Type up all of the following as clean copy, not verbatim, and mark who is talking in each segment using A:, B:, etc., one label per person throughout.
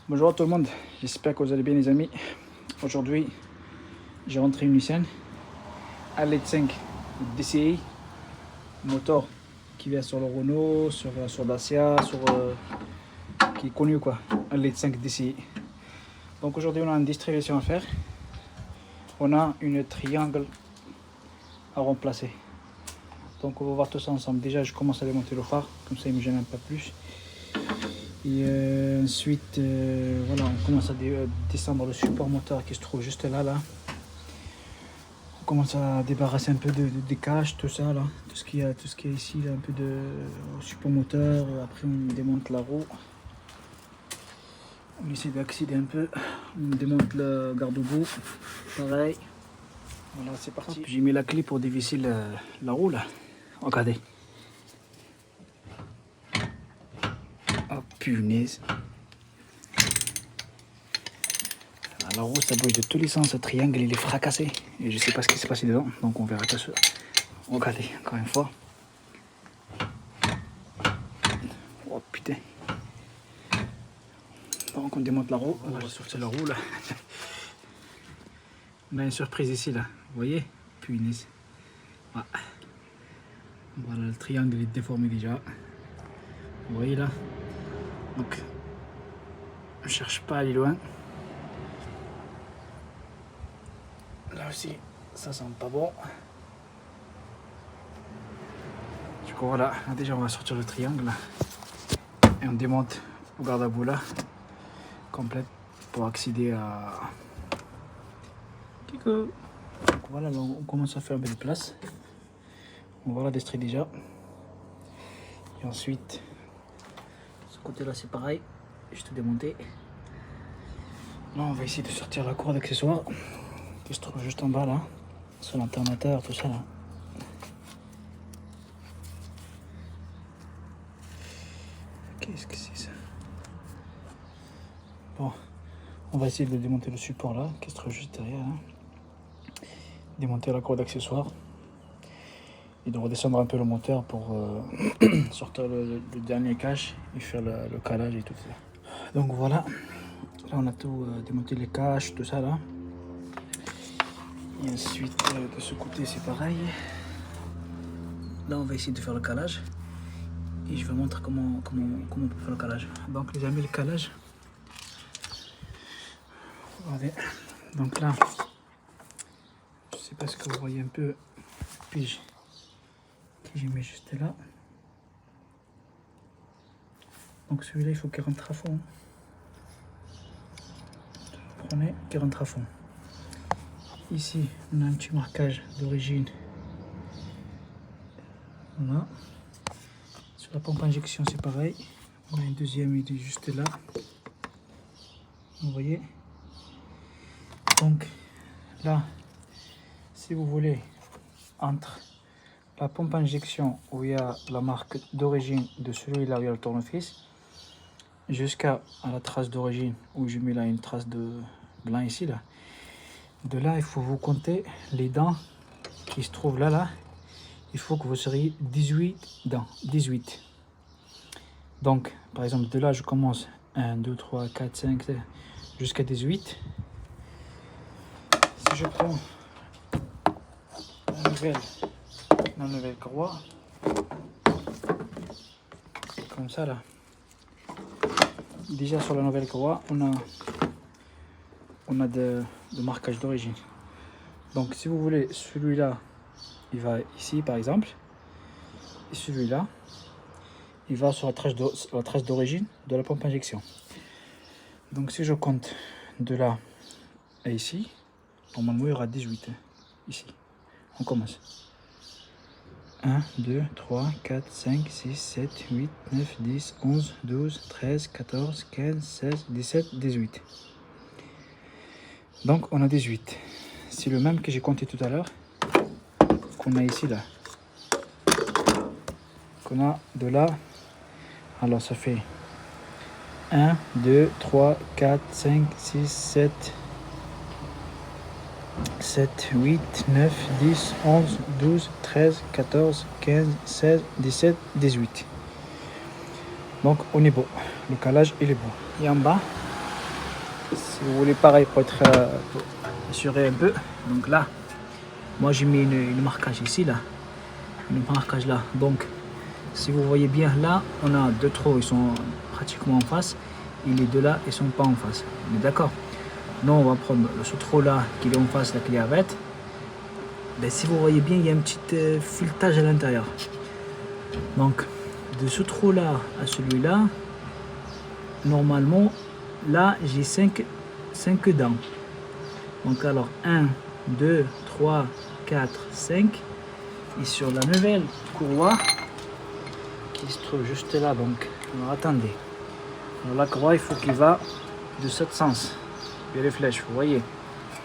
A: Bonjour à tout le monde, j'espère que vous allez bien les amis. Aujourd'hui, j'ai rentré une Nissan A5 DCI, moteur qui vient sur le Renault, sur Dacia, qui est connu quoi, A5 DCI. Donc aujourd'hui on a une distribution à faire. On a une triangle à remplacer. Donc on va voir tout ça ensemble. Déjà je commence à démonter le phare, comme ça il me gêne un peu plus. Et ensuite, voilà, on commence à descendre le support moteur qui se trouve juste là. On commence à débarrasser un peu des caches, tout ça là, tout ce qu'il y a ici, là, un peu de support moteur. Après, on démonte la roue. On essaie d'accéder un peu. On démonte le garde-boue, pareil. Voilà, c'est parti. J'ai mis la clé pour dévisser la roue là. Regardez. Oh punaise. La roue ça bouge de tous les sens, ce triangle il est fracassé et je sais pas ce qui s'est passé dedans, donc on verra tout ça. Regardez encore une fois. Oh putain. Donc on démonte la roue, on va sortir la roue là. On a une surprise ici là, vous voyez? Punaise. Ah. Voilà, le triangle est déformé déjà. Vous voyez là? Donc on cherche pas à aller loin. Là aussi, ça sent pas bon. Du coup voilà, déjà on va sortir le triangle là. Et on démonte au garde-boue là, complète, pour accéder à... Kiko. Donc voilà, là, on commence à faire un peu de place. On va la déstrer déjà. Et ensuite, ce côté là c'est pareil, j'ai tout démonté. Là on va essayer de sortir la cour d'accessoires qui se trouve juste en bas là, sur l'alternateur, tout ça là. Qu'est-ce que c'est ça? Bon, on va essayer de démonter le support là, qui se trouve juste derrière. Hein. Démonter la cour d'accessoires. Et de redescendre un peu le moteur pour sortir le dernier cache et faire le calage et tout ça. Donc voilà, là on a tout démonté, les caches, tout ça là. Et ensuite de ce côté c'est pareil. Là on va essayer de faire le calage. Et je vais vous montrer comment on peut faire le calage. Donc les amis, le calage. Regardez. Donc là, je sais pas ce que vous voyez un peu. Puis je mets juste là. Donc celui-là il faut qu'il rentre à fond. Vous prenez, qu'il rentre à fond. Ici on a un petit marquage d'origine. Voilà. Sur la pompe à injection c'est pareil. On a un deuxième, il est juste là. Vous voyez. Donc là, si vous voulez, entre la pompe à injection où il y a la marque d'origine de celui-là où il y a le tournevis, jusqu'à la trace d'origine où je mets là une trace de blanc ici là. De là, il faut vous compter les dents qui se trouvent là. Il faut que vous seriez 18 dents. 18. Donc, par exemple, de là, je commence 1, 2, 3, 4, 5, jusqu'à 18. Si je prends la nouvelle courroie, comme ça là. Déjà sur la nouvelle courroie, on a de marquage d'origine. Donc si vous voulez, celui-là, il va ici par exemple. Et celui-là, il va sur la trace d'origine de la pompe à injection. Donc si je compte de là à ici, normalement il y aura 18 ici. On commence. 1, 2, 3, 4, 5, 6, 7, 8, 9, 10, 11, 12, 13, 14, 15, 16, 17, 18. Donc on a 18. C'est le même que j'ai compté tout à l'heure, qu'on a ici là. Qu'on a de là. Alors ça fait 1, 2, 3, 4, 5, 6, 7, 7, 8, 9, 10, 11, 12, 13, 14, 15, 16, 17, 18. Donc on est beau. Le calage il est beau. Et en bas, Si vous voulez pareil pour être pour assurer un peu. Donc là, moi j'ai mis une marquage ici là. Une marquage là. Donc si vous voyez bien là, on a deux trous, ils sont pratiquement en face. Et les deux là, ils sont pas en face. On est d'accord? Nous on va prendre ce trou là qui est en face, la clé à vette. Ben, si vous voyez bien, il y a un petit filetage à l'intérieur. Donc de ce trou là à celui là, normalement là j'ai 5 dents. Donc alors 1, 2, 3, 4, 5. Et sur la nouvelle courroie qui se trouve juste là, donc alors attendez. Alors la courroie il faut qu'il va de ce sens. Et les flèches, vous voyez.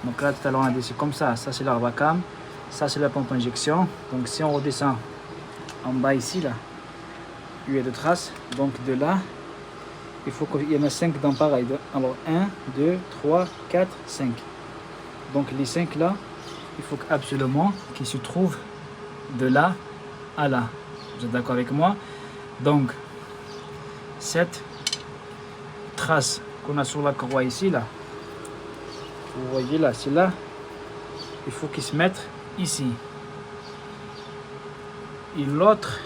A: Donc là tout à l'heure on a dit c'est comme ça, ça c'est l'arbacam, ça c'est la pompe injection. Donc si on redescend en bas ici là, il y a deux traces. Donc de là, il faut qu'il y en a 5 dents pareil. Alors 1, 2, 3, 4, 5. Donc les 5 là, il faut absolument qu'ils se trouvent de là à là. Vous êtes d'accord avec moi? Donc cette trace qu'on a sur la courroie ici là, vous voyez là, c'est là, il faut qu'ils se mettent ici. Et l'autre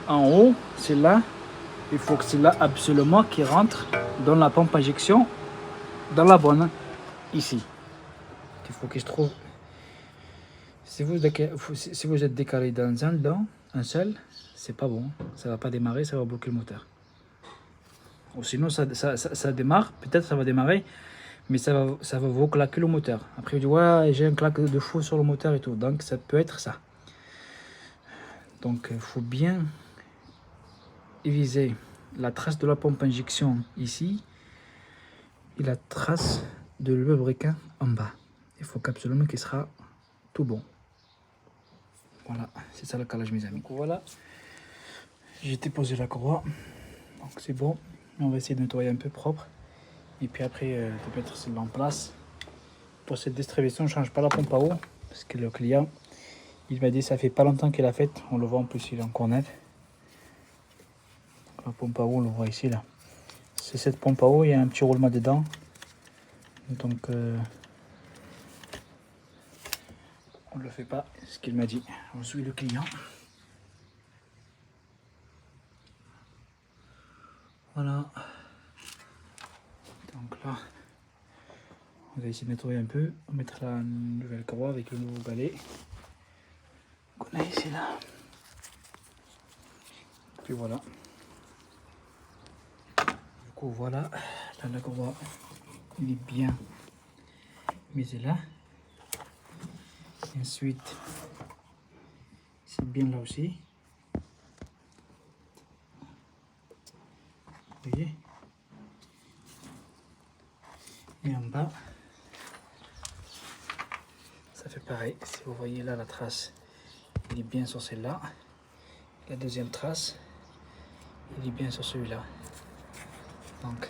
A: en haut, c'est là, il faut que c'est là absolument qui rentre dans la pompe injection, dans la bonne ici. Il faut qu'il se trouve. Si vous êtes décalé dans un seul, c'est pas bon. Ça va pas démarrer, ça va bloquer le moteur. Ou sinon ça démarre, peut-être ça va démarrer, mais ça va vous claquer le moteur. Après vous dites ouais j'ai un claque de fou sur le moteur et tout. Donc ça peut être ça. Donc il faut bien viser la trace de la pompe injection ici et la trace de lubrifiant en bas. Il faut qu'absolument qu'il sera tout bon. Voilà, c'est ça le calage mes amis. Donc voilà, j'ai déposé la courroie, donc c'est bon. On va essayer de nettoyer un peu propre et puis après de mettre celle-là en place. Pour cette distribution, je ne change pas la pompe à eau parce que le client il m'a dit ça fait pas longtemps qu'il a fait. On le voit en plus, il est encore neuf. La pompe à eau, on le voit ici là. C'est cette pompe à eau, il y a un petit roulement dedans. Donc on ne le fait pas, c'est ce qu'il m'a dit. On suit le client. Voilà. Donc là, on va essayer de nettoyer un peu. On va mettre la nouvelle courroie avec le nouveau balai qu'on a ici là. Puis voilà. Du coup voilà, là la courroie, il est bien misé là. Et ensuite, c'est bien là aussi. Vous voyez? Et en bas, ça fait pareil. Si vous voyez là la trace, il est bien sur celle-là. La deuxième trace, il est bien sur celui-là. Donc,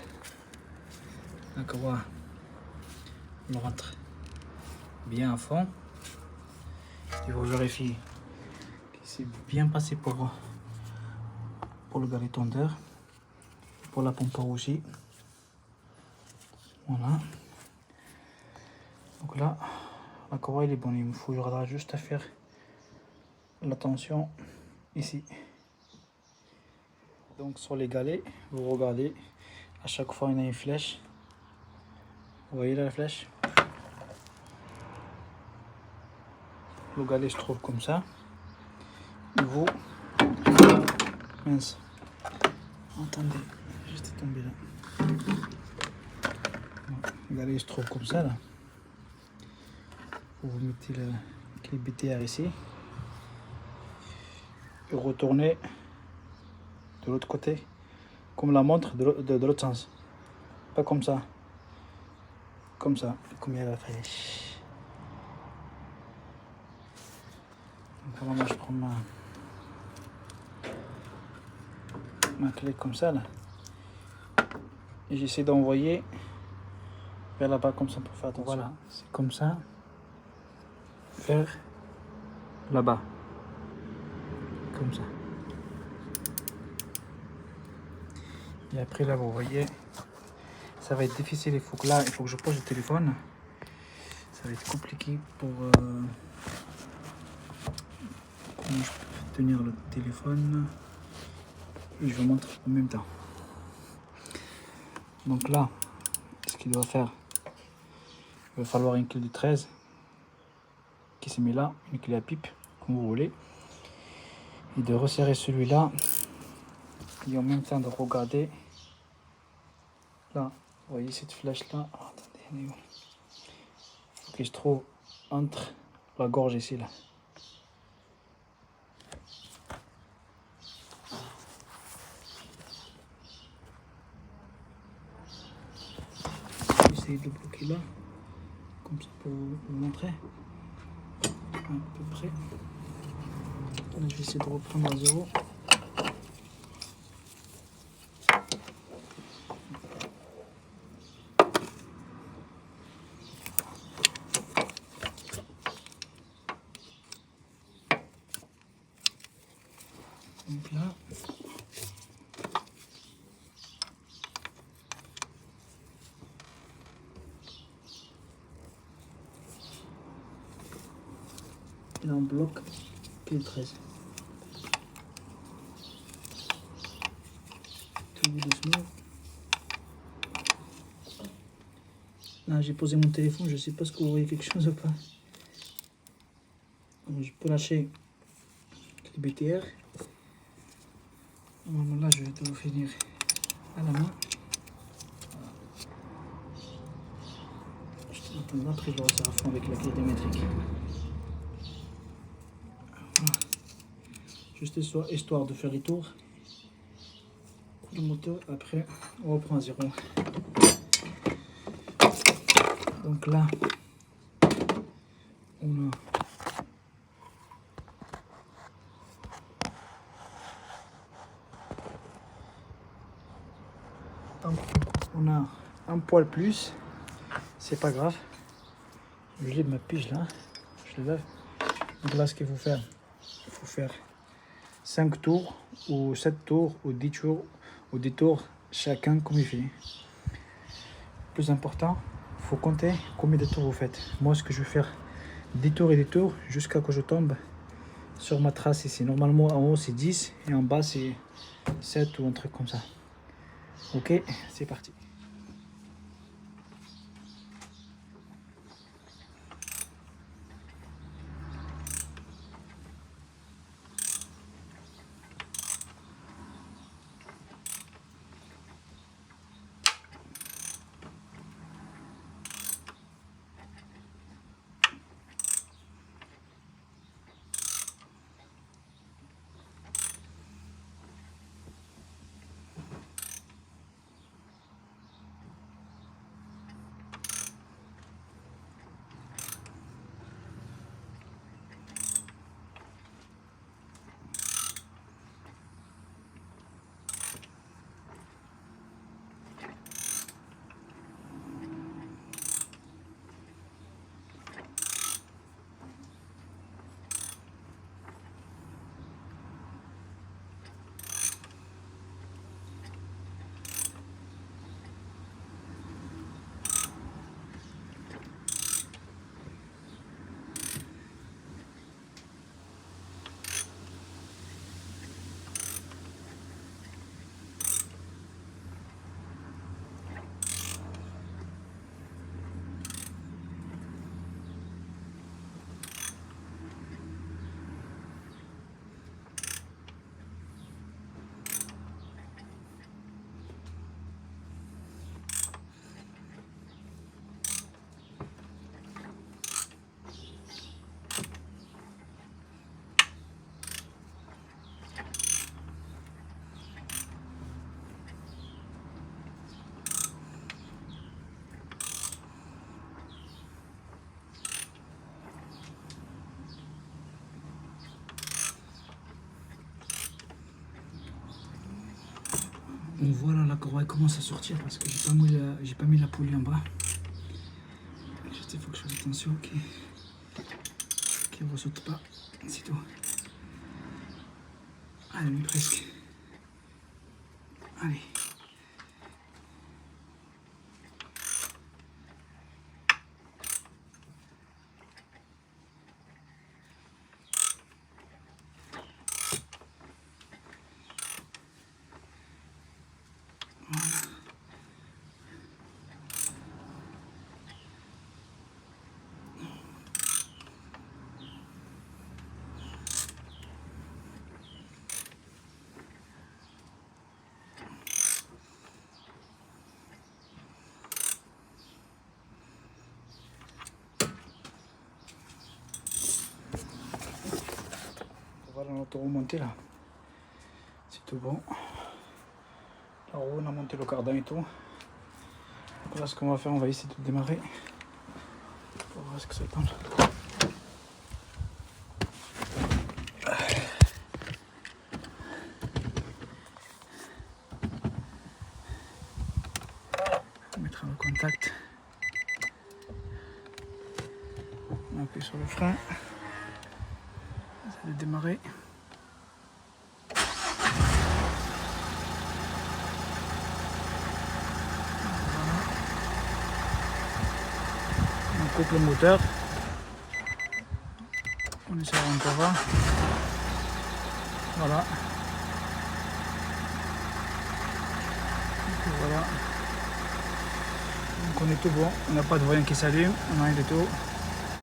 A: la courroie, on rentre bien à fond. Et vous vérifiez que c'est bien passé pour le galet tondeur, pour la pompe à eau aussi. Voilà. Donc là, la courroie elle est bonne. Il me faudra juste à faire la tension ici. Donc sur les galets, vous regardez, à chaque fois il y a une flèche. Vous voyez là la flèche? Le galet se trouve comme ça. Et vous, mince, attendez, j'étais tombé là. Le galet se trouve comme ça là. Vous mettez la clé BTR ici et retournez de l'autre côté, comme la montre de l'autre sens, pas comme ça, comme ça, comme il y a la flèche. Donc là, moi je prends ma clé comme ça là et j'essaie d'envoyer vers là-bas comme ça pour faire attention. Voilà, c'est comme ça vers là-bas, comme ça. Et après là vous voyez ça va être difficile. Il faut que je pose le téléphone. Ça va être compliqué pour comment je peux tenir le téléphone. Et je vous montre en même temps. Donc là, ce qu'il doit faire, il va falloir une clé de 13 qui se met là, une clé à pipe, comme vous voulez. Et de resserrer celui-là. Et en même temps de regarder. Là, vous voyez cette flèche-là. Oh, attendez, elle est où? Il faut que je trouve entre la gorge ici, là. Essayer de le bloquer là, comme ça pour vous montrer à peu près. Là, je vais essayer de reprendre à zéro. Donc là, là on bloque pile 13. Tout doucement. Là j'ai posé mon téléphone, je sais pas ce que vous voyez quelque chose ou pas. Donc, je peux lâcher le BTR. Normalement là je vais tout finir à la main. Attends, après je vais resserrer à fond avec la clé diamétrique. Voilà. Juste histoire de faire les tours. Le moteur, après on reprend à zéro. Donc là, on a un poil plus, c'est pas grave. Je lève ma pige là, je le lève. Donc là, ce qu'il faut faire, il faut faire 5 tours ou 7 tours ou 10 tours ou 10 tours chacun comme il fait. Plus important, il faut compter combien de tours vous faites. Moi, ce que je vais faire 10 tours et 10 tours jusqu'à que je tombe sur ma trace ici. Normalement, en haut c'est 10 et en bas c'est 7 ou un truc comme ça. Ok, c'est parti. Voilà, la courroie commence à sortir parce que j'ai pas mis la poulie en bas. Juste il faut que je fasse attention qu'elle ne ressaute pas. C'est tout. Allez, presque. Allez. tout remonté là. C'est tout bon. La roue, on a monté le cardan et tout. Voilà ce qu'on va faire, on va essayer de démarrer. Pour voir ce que ça donne. On mettra le contact. On appuie sur le frein. On essaie de démarrer. On coupe le moteur. On essaie encore un. Voilà. Et voilà. Donc on est tout bon. On n'a pas de voyant qui s'allume. On n'a rien du tout.